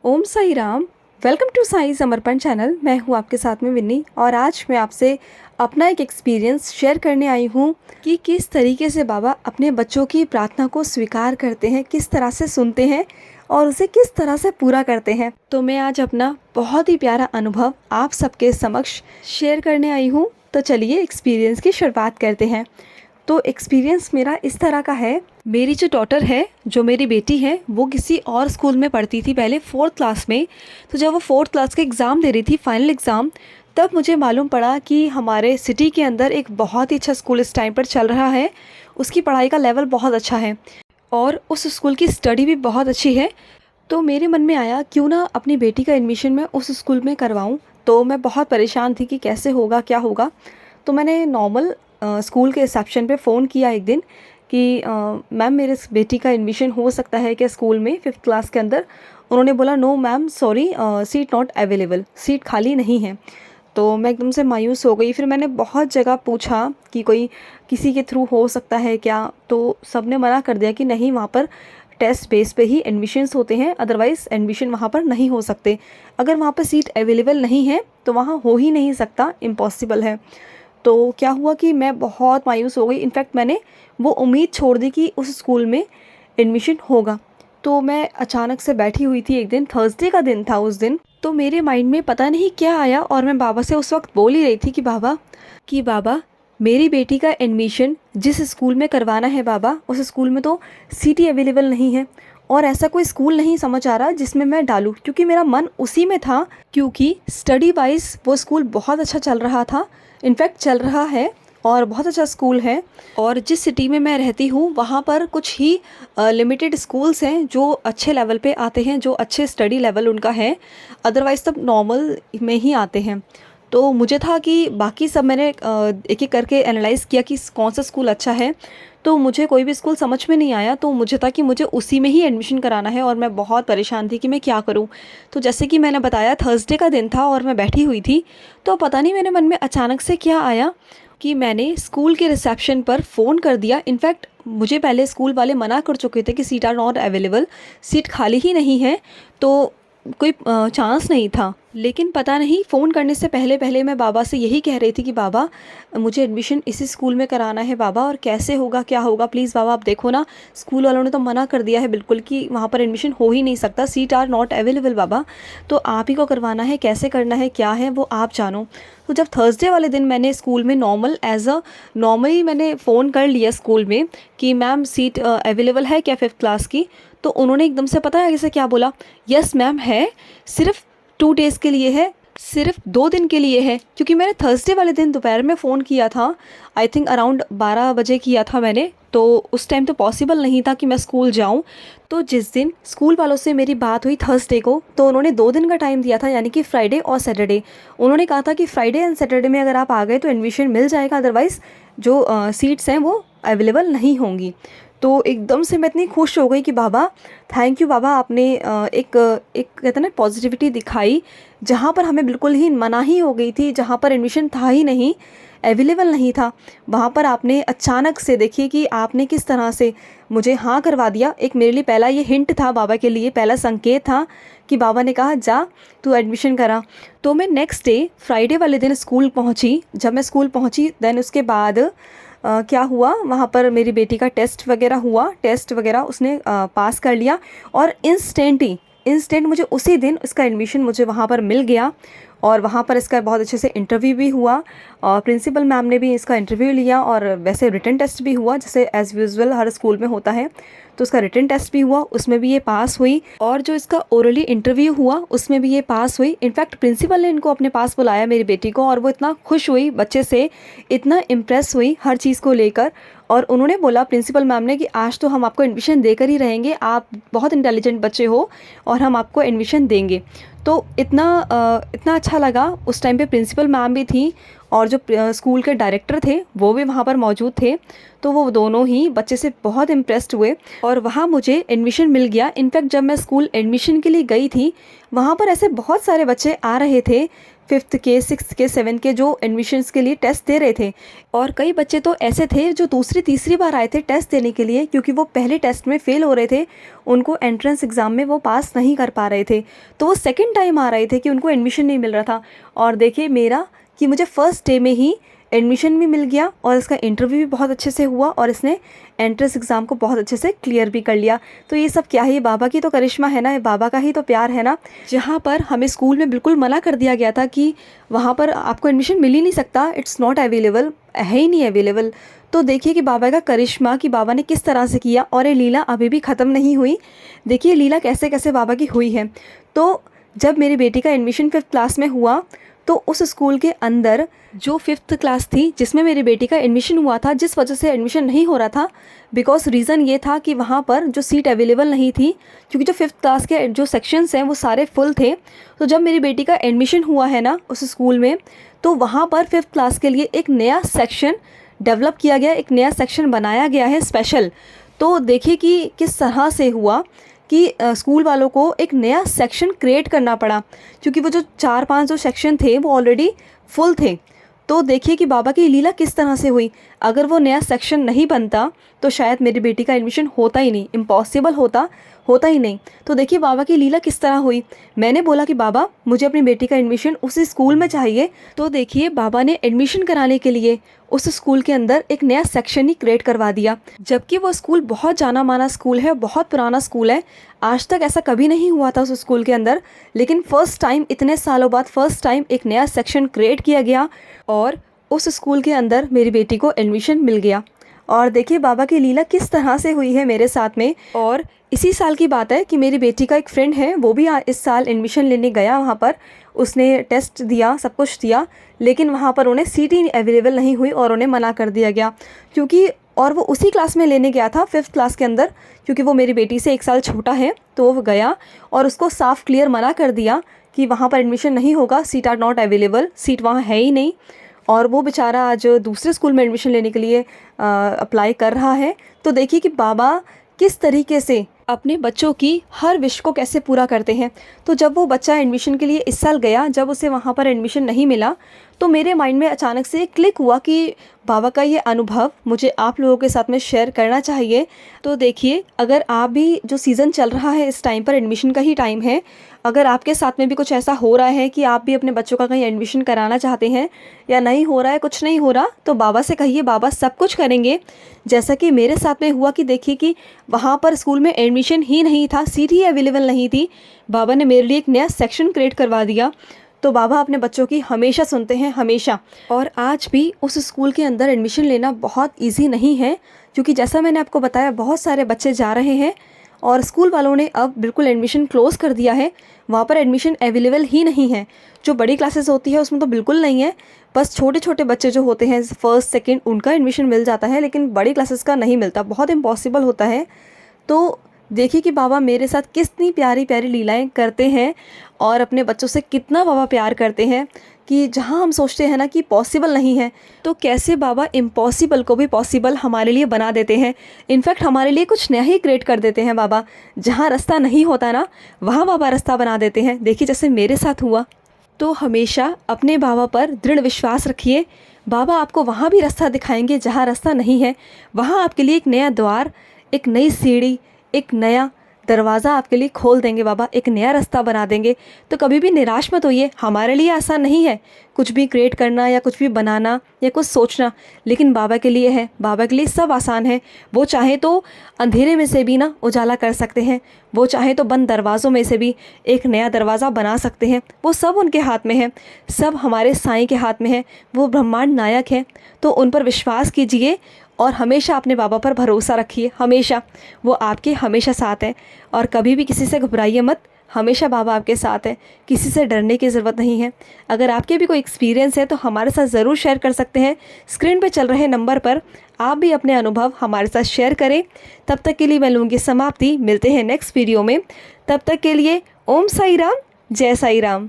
Om Sai Ram. Welcome to Sai Samarpan channel. मैं हूँ आपके साथ में विन्नी और आज मैं आपसे अपना एक एक्सपीरियंस शेयर करने आई हूँ कि किस तरीके से बाबा अपने बच्चों की प्रार्थना को स्वीकार करते हैं, किस तरह से सुनते हैं और उसे किस तरह से पूरा करते हैं। तो मैं आज अपना बहुत ही प्यारा अनुभव आप सबके समक्ष शेयर करने आई हूँ। तो चलिए एक्सपीरियंस की शुरुआत करते हैं। तो एक्सपीरियंस मेरा इस तरह का है। मेरी जो डॉटर है, जो मेरी बेटी है, वो किसी और स्कूल में पढ़ती थी पहले 4th क्लास में। तो जब वो 4th क्लास का एग्ज़ाम दे रही थी, फाइनल एग्ज़ाम, तब मुझे मालूम पड़ा कि हमारे सिटी के अंदर एक बहुत ही अच्छा स्कूल इस टाइम पर चल रहा है। उसकी पढ़ाई का लेवल बहुत अच्छा है और उस स्कूल की स्टडी भी बहुत अच्छी है। तो मेरे मन में आया क्यों ना अपनी बेटी का एडमिशन मैं उस स्कूल में करवाऊँ। तो मैं बहुत परेशान थी कि कैसे होगा, क्या होगा। तो मैंने नॉर्मल स्कूल के रिसेप्शन पे फ़ोन किया एक दिन कि मैम मेरे बेटी का एडमिशन हो सकता है क्या स्कूल में 5th क्लास के अंदर। उन्होंने बोला no ma'am sorry, seat not available, seat खाली नहीं है। तो मैं एकदम से मायूस हो गई। फिर मैंने बहुत जगह पूछा कि कोई किसी के थ्रू हो सकता है क्या, तो सब ने मना कर दिया कि नहीं, वहाँ पर टेस्ट बेस पे ही एडमिशन्स होते हैं, अदरवाइज़ एडमिशन वहाँ पर नहीं हो सकते। अगर वहाँ पर सीट अवेलेबल नहीं है तो वहाँ हो ही नहीं सकता, इम्पॉसिबल है। तो क्या हुआ कि मैं बहुत मायूस हो गई। इनफैक्ट मैंने वो उम्मीद छोड़ दी कि उस स्कूल में एडमिशन होगा। तो मैं अचानक से बैठी हुई थी, एक दिन थर्सडे का दिन था उस दिन। तो मेरे माइंड में पता नहीं क्या आया और मैं बाबा से उस वक्त बोल ही रही थी कि बाबा मेरी बेटी का एडमिशन जिस स्कूल में करवाना है बाबा, उस स्कूल में तो सीटें अवेलेबल नहीं है और ऐसा कोई स्कूल नहीं समझ आ रहा जिसमें मैं डालूँ, क्योंकि मेरा मन उसी में था। क्योंकि स्टडी वाइज वो स्कूल बहुत अच्छा चल रहा था, इनफैक्ट चल रहा है और बहुत अच्छा स्कूल है। और जिस सिटी में मैं रहती हूँ वहाँ पर कुछ ही लिमिटेड स्कूल्स हैं जो अच्छे लेवल पे आते हैं, जो अच्छे स्टडी लेवल उनका है, अदरवाइज़ सब नॉर्मल में ही आते हैं। तो मुझे था कि बाकी सब मैंने एक एक करके एनालाइज़ किया कि कौन सा स्कूल अच्छा है। तो मुझे कोई भी स्कूल समझ में नहीं आया, तो मुझे था कि मुझे उसी में ही एडमिशन कराना है और मैं बहुत परेशान थी कि मैं क्या करूं। तो जैसे कि मैंने बताया, थर्सडे का दिन था और मैं बैठी हुई थी। तो पता नहीं मेरे मन में अचानक से क्या आया कि मैंने स्कूल के रिसेप्शन पर फ़ोन कर दिया। इनफैक्ट मुझे पहले स्कूल वाले मना कर चुके थे कि seat are not available, seat खाली ही नहीं है, तो कोई चांस नहीं था। लेकिन पता नहीं, फ़ोन करने से पहले पहले मैं बाबा से यही कह रही थी कि बाबा मुझे एडमिशन इसी स्कूल में कराना है बाबा, और कैसे होगा, क्या होगा, प्लीज़ बाबा आप देखो ना, स्कूल वालों ने तो मना कर दिया है बिल्कुल कि वहाँ पर एडमिशन हो ही नहीं सकता, सीट आर नॉट अवेलेबल बाबा, तो आप ही को करवाना है, कैसे करना है, क्या है वो आप जानो। तो जब थर्सडे वाले दिन मैंने स्कूल में नॉर्मली मैंने फ़ोन कर लिया स्कूल में कि मैम सीट अवेलेबल है क्या 5th क्लास की, तो उन्होंने एकदम से पता है कैसे क्या बोला, यस मैम है, सिर्फ 2 डेज़ के लिए है, सिर्फ 2 दिन के लिए है। क्योंकि मैंने थर्सडे वाले दिन दोपहर में फ़ोन किया था, आई थिंक अराउंड 12 बजे किया था मैंने, तो उस टाइम तो पॉसिबल नहीं था कि मैं स्कूल जाऊं। तो जिस दिन स्कूल वालों से मेरी बात हुई थर्सडे को, तो उन्होंने 2 दिन का टाइम दिया था, यानी कि फ्राइडे और सैटरडे। उन्होंने कहा था कि फ्राइडे एंड सैटरडे में अगर आप आ गए तो एडमिशन मिल जाएगा, अदरवाइज़ जो सीट्स हैं वो अवेलेबल नहीं होंगी। तो एकदम से मैं इतनी खुश हो गई कि बाबा थैंक यू बाबा, आपने एक एक कहते हैं ना पॉजिटिविटी दिखाई। जहाँ पर हमें बिल्कुल ही मनाही हो गई थी, जहाँ पर एडमिशन था ही नहीं, अवेलेबल नहीं था, वहाँ पर आपने अचानक से, देखिए कि आपने किस तरह से मुझे हाँ करवा दिया। एक मेरे लिए पहला ये हिंट था, बाबा के लिए पहला संकेत था कि बाबा ने कहा जा तू एडमिशन करा। तो मैं नेक्स्ट डे फ्राइडे वाले दिन स्कूल पहुँची। जब मैं स्कूल पहुँची देन उसके बाद क्या हुआ, वहाँ पर मेरी बेटी का टेस्ट वगैरह उसने पास कर लिया और इंस्टेंट मुझे उसी दिन इसका एडमिशन मुझे वहाँ पर मिल गया। और वहाँ पर इसका बहुत अच्छे से इंटरव्यू भी हुआ और प्रिंसिपल मैम ने भी इसका इंटरव्यू लिया और वैसे रिटन टेस्ट भी हुआ, जैसे एज़ यूजुअल हर स्कूल में होता है। तो उसका रिटन टेस्ट भी हुआ, उसमें भी ये पास हुई, और जो इसका ओरली इंटरव्यू हुआ उसमें भी ये पास हुई। इनफैक्ट प्रिंसिपल ने इनको अपने पास बुलाया मेरी बेटी को, और वो इतना खुश हुई बच्चे से, इतना इम्प्रेस हुई हर चीज़ को लेकर। और उन्होंने बोला प्रिंसिपल मैम ने कि आज तो हम आपको एडमिशन देकर ही रहेंगे, आप बहुत इंटेलिजेंट बच्चे हो और हम आपको एडमिशन देंगे। तो इतना अच्छा लगा। उस टाइम पे प्रिंसिपल मैम भी थी और जो स्कूल के डायरेक्टर थे वो भी वहाँ पर मौजूद थे। तो वो दोनों ही बच्चे से बहुत इम्प्रेस्ड हुए और वहाँ मुझे एडमिशन मिल गया। इनफैक्ट जब मैं स्कूल एडमिशन के लिए गई थी, वहाँ पर ऐसे बहुत सारे बच्चे आ रहे थे 5th के, 6th के, 7th के, जो एडमिशन्स के लिए टेस्ट दे रहे थे। और कई बच्चे तो ऐसे थे जो दूसरी तीसरी बार आए थे टेस्ट देने के लिए, क्योंकि वो पहले टेस्ट में फ़ेल हो रहे थे, उनको एंट्रेंस एग्ज़ाम में वो पास नहीं कर पा रहे थे। तो वो सेकंड टाइम आ रहे थे कि उनको एडमिशन नहीं मिल रहा था। और देखिए मेरा कि मुझे फ़र्स्ट डे में ही एडमिशन भी मिल गया और इसका इंटरव्यू भी बहुत अच्छे से हुआ और इसने एंट्रेंस एग्ज़ाम को बहुत अच्छे से क्लियर भी कर लिया। तो ये सब क्या है, ये बाबा की तो करिश्मा है ना, ये बाबा का ही तो प्यार है ना। जहाँ पर हमें स्कूल में बिल्कुल मना कर दिया गया था कि वहाँ पर आपको एडमिशन मिल ही नहीं सकता, इट्स नॉट अवेलेबल, है ही नहीं अवेलेबल। तो देखिए कि बाबा का करिश्मा, कि बाबा ने किस तरह से किया। और ये लीला अभी भी ख़त्म नहीं हुई। देखिए लीला कैसे कैसे बाबा की हुई है। तो जब मेरी बेटी का एडमिशन 5th क्लास में हुआ, तो उस स्कूल के अंदर जो 5th क्लास थी जिसमें मेरी बेटी का एडमिशन हुआ था, जिस वजह से एडमिशन नहीं हो रहा था, बिकॉज रीज़न ये था कि वहाँ पर जो सीट अवेलेबल नहीं थी, क्योंकि जो 5th क्लास के जो सेक्शंस हैं वो सारे फुल थे। तो जब मेरी बेटी का एडमिशन हुआ है ना उस स्कूल में, तो वहाँ पर 5th क्लास के लिए एक नया सेक्शन डेवलप किया गया, एक नया सेक्शन बनाया गया है स्पेशल। तो देखिए कि किस तरह से हुआ कि स्कूल वालों को एक नया सेक्शन क्रिएट करना पड़ा, क्योंकि वो जो 4-5 जो सेक्शन थे वो ऑलरेडी फुल थे। तो देखिए कि बाबा की लीला किस तरह से हुई। अगर वो नया सेक्शन नहीं बनता तो शायद मेरी बेटी का एडमिशन होता ही नहीं, इम्पॉसिबल होता ही नहीं। तो देखिए बाबा की लीला किस तरह हुई। मैंने बोला कि बाबा मुझे अपनी बेटी का एडमिशन उसी स्कूल में चाहिए। तो देखिए बाबा ने एडमिशन कराने के लिए उस स्कूल के अंदर एक नया सेक्शन ही क्रिएट करवा दिया, जबकि वो स्कूल बहुत जाना माना स्कूल है, बहुत पुराना स्कूल है। आज तक ऐसा कभी नहीं हुआ था उस स्कूल के अंदर, लेकिन फ़र्स्ट टाइम, इतने सालों बाद फ़र्स्ट टाइम एक नया सेक्शन क्रिएट किया गया और उस स्कूल के अंदर मेरी बेटी को एडमिशन मिल गया। और देखिए बाबा की लीला किस तरह से हुई है मेरे साथ में। और इसी साल की बात है कि मेरी बेटी का एक फ्रेंड है, वो भी इस साल एडमिशन लेने गया वहाँ पर। उसने टेस्ट दिया, सब कुछ दिया, लेकिन वहाँ पर उन्हें सीट ही अवेलेबल नहीं हुई और उन्हें मना कर दिया गया, क्योंकि और वो उसी क्लास में लेने गया था 5th क्लास के अंदर, क्योंकि वो मेरी बेटी से 1 साल छोटा है। तो वो गया और उसको साफ क्लियर मना कर दिया कि वहाँ पर एडमिशन नहीं होगा, seat are not available, seat वहाँ है ही नहीं। और वो बेचारा आज दूसरे स्कूल में एडमिशन लेने के लिए अप्लाई कर रहा है। तो देखिए कि बाबा किस तरीके से अपने बच्चों की हर विश को कैसे पूरा करते हैं। तो जब वो बच्चा एडमिशन के लिए इस साल गया, जब उसे वहाँ पर एडमिशन नहीं मिला, तो मेरे माइंड में अचानक से क्लिक हुआ कि बाबा का ये अनुभव मुझे आप लोगों के साथ में शेयर करना चाहिए। तो देखिए अगर आप भी, जो सीज़न चल रहा है इस टाइम पर एडमिशन का ही टाइम है, अगर आपके साथ में भी कुछ ऐसा हो रहा है कि आप भी अपने बच्चों का कहीं एडमिशन कराना चाहते हैं या नहीं हो रहा है, कुछ नहीं हो रहा, तो बाबा से कहिए, बाबा सब कुछ करेंगे। जैसा कि मेरे साथ में हुआ कि देखिए कि वहाँ पर स्कूल में एडमिशन ही नहीं था, सीट ही अवेलेबल नहीं थी, बाबा ने मेरे लिए एक नया सेक्शन क्रिएट करवा दिया। तो बाबा अपने बच्चों की हमेशा सुनते हैं, हमेशा। और आज भी उस स्कूल के अंदर एडमिशन लेना बहुत ईजी नहीं है, क्योंकि जैसा मैंने आपको बताया बहुत सारे बच्चे जा रहे हैं और स्कूल वालों ने अब बिल्कुल एडमिशन क्लोज़ कर दिया है। वहाँ पर एडमिशन अवेलेबल ही नहीं है। जो बड़ी क्लासेस होती है उसमें तो बिल्कुल नहीं है, बस छोटे छोटे बच्चे जो होते हैं 1st 2nd उनका एडमिशन मिल जाता है, लेकिन बड़ी क्लासेस का नहीं मिलता, बहुत इम्पॉसिबल होता है। तो देखिए कि बाबा मेरे साथ कितनी प्यारी प्यारी लीलाएं करते हैं और अपने बच्चों से कितना बाबा प्यार करते हैं, कि जहां हम सोचते हैं ना कि पॉसिबल नहीं है, तो कैसे बाबा इम्पॉसिबल को भी पॉसिबल हमारे लिए बना देते हैं। इनफैक्ट हमारे लिए कुछ नया ही क्रिएट कर देते हैं बाबा। जहां रास्ता नहीं होता ना, वहाँ बाबा रास्ता बना देते हैं। देखिए जैसे मेरे साथ हुआ। तो हमेशा अपने बाबा पर दृढ़ विश्वास रखिए। बाबा आपको वहाँ भी रास्ता दिखाएंगे जहाँ रास्ता नहीं है। वहाँ आपके लिए एक नया द्वार, एक नई सीढ़ी, एक नया दरवाज़ा आपके लिए खोल देंगे बाबा, एक नया रास्ता बना देंगे। तो कभी भी निराश मत होइए। हमारे लिए आसान नहीं है कुछ भी क्रिएट करना या कुछ भी बनाना या कुछ सोचना, लेकिन बाबा के लिए है। बाबा के लिए सब आसान है। वो चाहे तो अंधेरे में से भी ना उजाला कर सकते हैं, वो चाहे तो बंद दरवाज़ों में से भी एक नया दरवाज़ा बना सकते हैं। वो सब उनके हाथ में है, सब हमारे साईं के हाथ में है। वो ब्रह्मांड नायक है। तो उन पर विश्वास कीजिए और हमेशा अपने बाबा पर भरोसा रखिए। हमेशा वो आपके हमेशा साथ है। और कभी भी किसी से घबराइए मत, हमेशा बाबा आपके साथ है। किसी से डरने की ज़रूरत नहीं है। अगर आपके भी कोई एक्सपीरियंस है तो हमारे साथ ज़रूर शेयर कर सकते हैं। स्क्रीन पे चल रहे नंबर पर आप भी अपने अनुभव हमारे साथ शेयर करें। तब तक के लिए मैं लूँगी समाप्ति। मिलते हैं नेक्स्ट वीडियो में। तब तक के लिए ओम साई राम, जय साई राम।